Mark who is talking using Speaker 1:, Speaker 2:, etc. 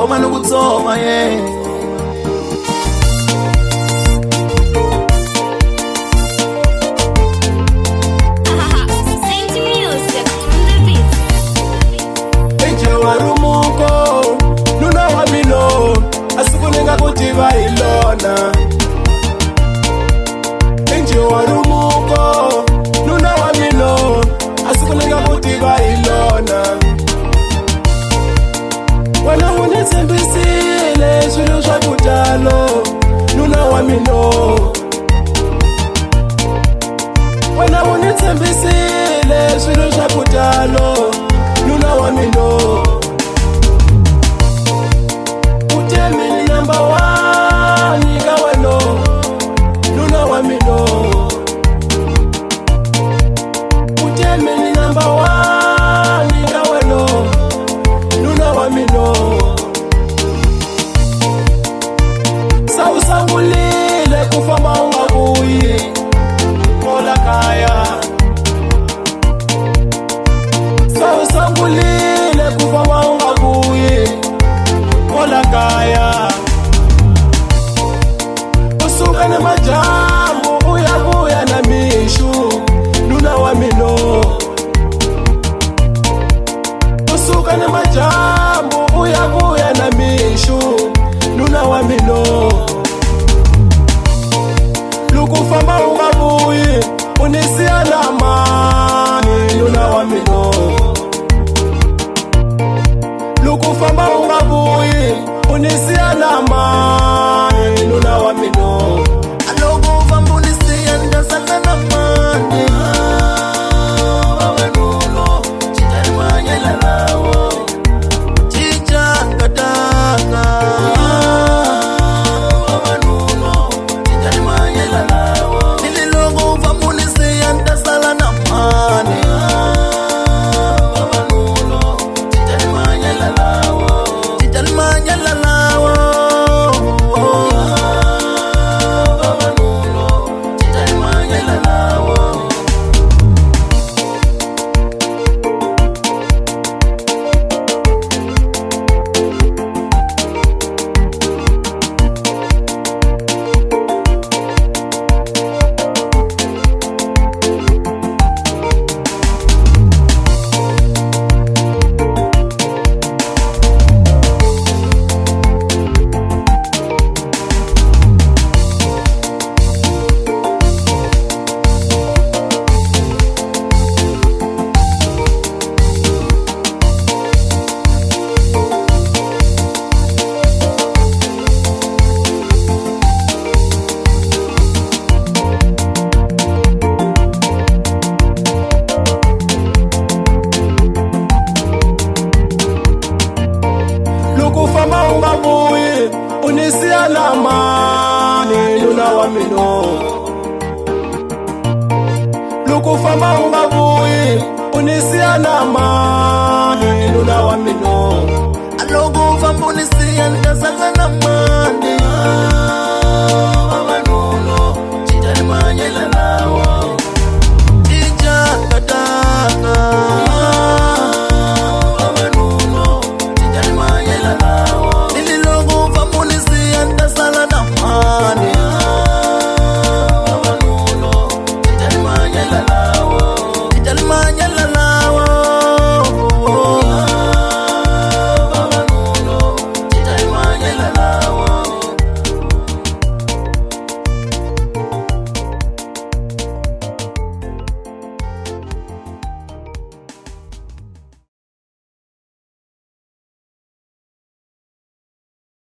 Speaker 1: Tsoma no kutsoma
Speaker 2: Saint music on the beat.
Speaker 1: Eje warumuko nuna wa mino asikuninga kutiva ilona. Eje warumuko nuna wa mino asikuninga kutiva ilona. Wana unitsembisile swilo swa kutalo nuna wa mino. Wana unitsembisile swilo swa kutalo nuna wa mino. Utemi number 1 ikaweno nuna wa mino. Utemi number 1 ikaweno nuna wa mino. Sausangulile kufama ungabuyi mola kaya. Sausangulile kufama ungabuyi mola kaya. Usuka na majambo uyabuya na mishu nuna wa mino. Usuka na majambo uyabuya na mishu nuna wa mino. Lukufamba ungabuyi unisia na amani nuna wa mino. Lukufamba ungabuyi unisia na amani nuna wa mino. Alokufamba unisia ndasaka na amani. Wawe nulo chitari manyela lawo chichangatanga. Wawe nulo chitari manyela lawo nililokufamba unisia ndasala na amani. Wawe nulo chitari manyela lawo chitari manyela lawo. Wawe nulo chitari manyela lawo. Lukufamba ungabuyi unisia na amani nuna wa mino. Lukufamba ungabuyi unisia na amani nuna wa mino. Alokufamba unisia ndasaka na amani.